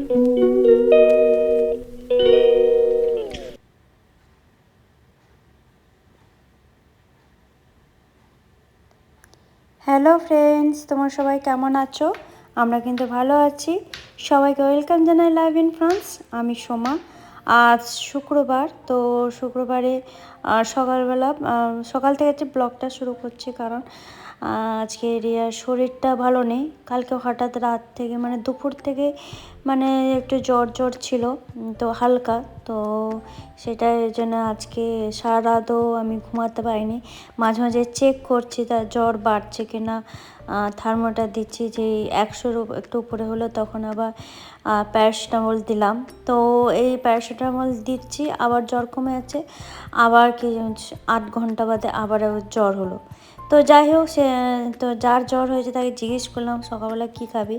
Hello friends, তোমরা সবাই কেমন আছো? আমরা কিন্তু ভালো আছি। সবাইকে ওয়েলকাম জানাই লাইভ ইন ফ্রান্স। আমি সোমা। আজ শুক্রবার, তো শুক্রবারে সকালবেলা সকাল থেকে যে ব্লগটা শুরু করছি, কারণ আজকে রিয়ার শরীরটা ভালো নেই। কালকে হঠাৎ রাত থেকে মানে দুপুর থেকে মানে একটু জ্বর জ্বর ছিল, তো হালকা, তো সেটার জন্য আজকে সারা রাতও আমি ঘুমাতে পারিনি। মাঝে মাঝে চেক করছি তার জ্বর বাড়ছে কি না, থার্মোমিটার দিচ্ছি, যে 100-র একটু উপরে হলো তখন আবার প্যারাসিটামল দিলাম। তো এই প্যারাসিটামল দিচ্ছি, আবার জ্বর কমে যাচ্ছে, আবার কি 8 ঘন্টা বাদে আবার জ্বর হলো। তো যাই হোক, সে তো যার জ্বর হয়েছে তাকে জিজ্ঞেস করলাম সকালবেলা কী খাবি,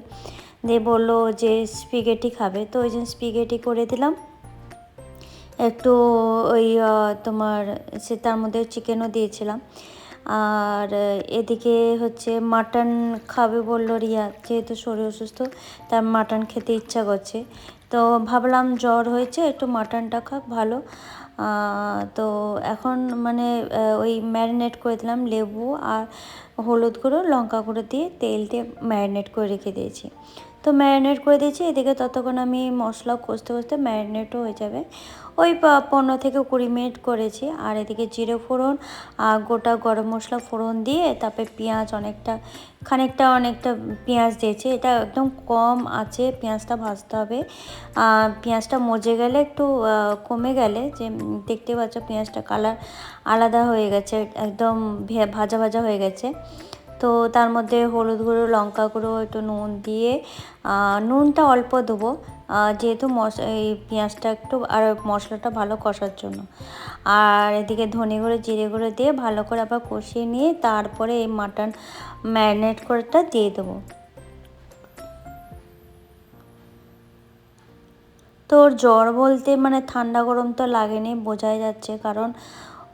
দিয়ে বললো যে স্পিগেটি খাবে। তো ওই জন্য স্পিগেটি করে দিলাম একটু, ওই তোমার সে তার মধ্যে চিকেনও দিয়েছিলাম। আর এদিকে হচ্ছে মাটন খাবে বললো রিয়া, যেহেতু শরীর অসুস্থ তার মাটন খেতে ইচ্ছা করছে। তো ভাবলাম জ্বর হয়েছে একটু মাটনটা খাক ভালো। তো এখন মানে ওই ম্যারিনেট করে দিলাম, লেবু আর হলুদ গুঁড়ো লঙ্কা গুঁড়ো দিয়ে তেল দিয়ে ম্যারিনেট করে রেখে দিয়েছি। তো ম্যারিনেট করে দিয়েছি, এদিকে ততক্ষণ আমি মশলা কষতে কষতে ম্যারিনেটও হয়ে যাবে। ওই 15 থেকে 20 মিনিট করেছি। আর এদিকে জিরে ফোড়ন আর গোটা গরম মশলা ফোড়ন দিয়ে তারপরে পেঁয়াজ অনেকটা পেঁয়াজ দিয়েছি। এটা একদম কম আছে পেঁয়াজটা ভাজতে হবে। পেঁয়াজটা মজে গেলে একটু কমে গেলে, যে দেখতে পাচ্ছ পেঁয়াজটা কালার আলাদা হয়ে গেছে, একদম ভাজা ভাজা হয়ে গেছে। তো তার মধ্যে হলুদ গুঁড়ো লঙ্কা গুঁড়ো একটু নুন দিয়ে, নুনটা অল্প দেবো যেহেতু এই পেঁয়াজটা একটু আর মশলাটা ভালো কষার জন্য। আর এদিকে ধনে গুঁড়ো জিরে গুঁড়ো দিয়ে ভালো করে আবার কষিয়ে নিয়ে তারপরে এই মাটন ম্যারিনেট করেটা দিয়ে দেবো। তো ওর জ্বর বলতে মানে ঠান্ডা গরম তো লাগেনি, বোঝাই যাচ্ছে, কারণ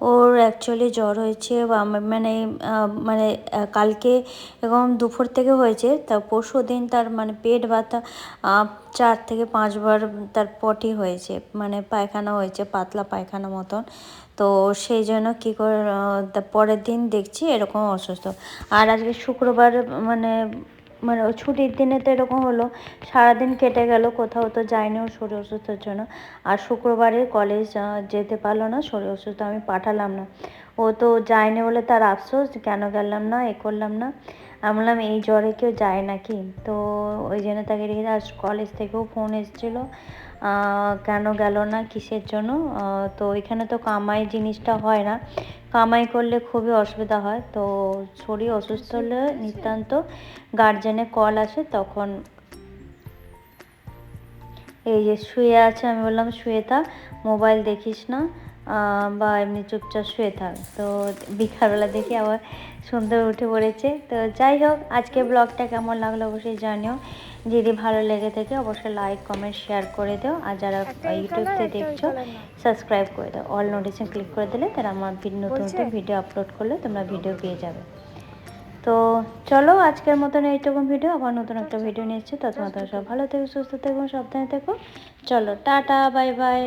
ওর অ্যাকচুয়ালি জ্বর হয়েছে মানে মানে কালকে এবং দুপুর থেকে হয়েছে। তার পরশু দিন তার মানে পেট ব্যথা 4 থেকে 5 বার তার পটি হয়েছে, মানে পায়খানা হয়েছে, পাতলা পায়খানা মতন। তো সেই জন্য কী করে পরের দিন দেখছি এরকম অসুস্থ। আর আজকে শুক্রবার মানে মানে ওই ছুটির দিনে তো এরকম হলো, সারাদিন কেটে গেল, কোথাও তো যায়নি ওর শরীর অসুস্থের জন্য। আর শুক্রবারে কলেজ যেতে পারলো না, শরীর অসুস্থ, আমি পাঠালাম না। ও তো যায়নি বলে তার আফসোস, কেন গেলাম না, করলাম না। আমি বললাম এই জ্বরে কেউ যায় নাকি, তো ওই জন্য তাকে রেখে। আজ কলেজ থেকেও ফোন এসেছিলো কেন গেল না, কিসের জন্য। তো এখানে তো কামাই জিনিসটা হয় না, কামাই করলে খুবই অসুবিধা হয়। তো শরীর অসুস্থ হলে নিতান্ত গার্জেনের কল আসে, তখন এই যে শুয়ে আছে, আমি বললাম শুয়ে থাক, মোবাইল দেখিস না, বা এমনি চুপচাপ শুয়ে থাক। তো বিকালবেলা দেখি আবার সুন্দর উঠে পড়েছে। তো যাই হোক, আজকে ব্লগটা কেমন লাগলো অবশ্যই জানিও। যদি ভালো লেগে থাকে অবশ্যই লাইক কমেন্ট শেয়ার করে দাও। আর যারা ইউটিউবতে দেখছো সাবস্ক্রাইব করে দাও, অল নোটিফিকেশন ক্লিক করে দিলে তারা আমার নতুন নতুন ভিডিও আপলোড করলে তোমরা ভিডিও পেয়ে যাবে। তো চলো আজকের মতন এইটুকু ভিডিও, আবার নতুন একটা ভিডিও নিয়ে এসেছি। ততক্ষণ তোমরা সব ভালো থেকো, সুস্থ থেকো, সাবধানে থেকো। চলো টাটা, বাই বাই।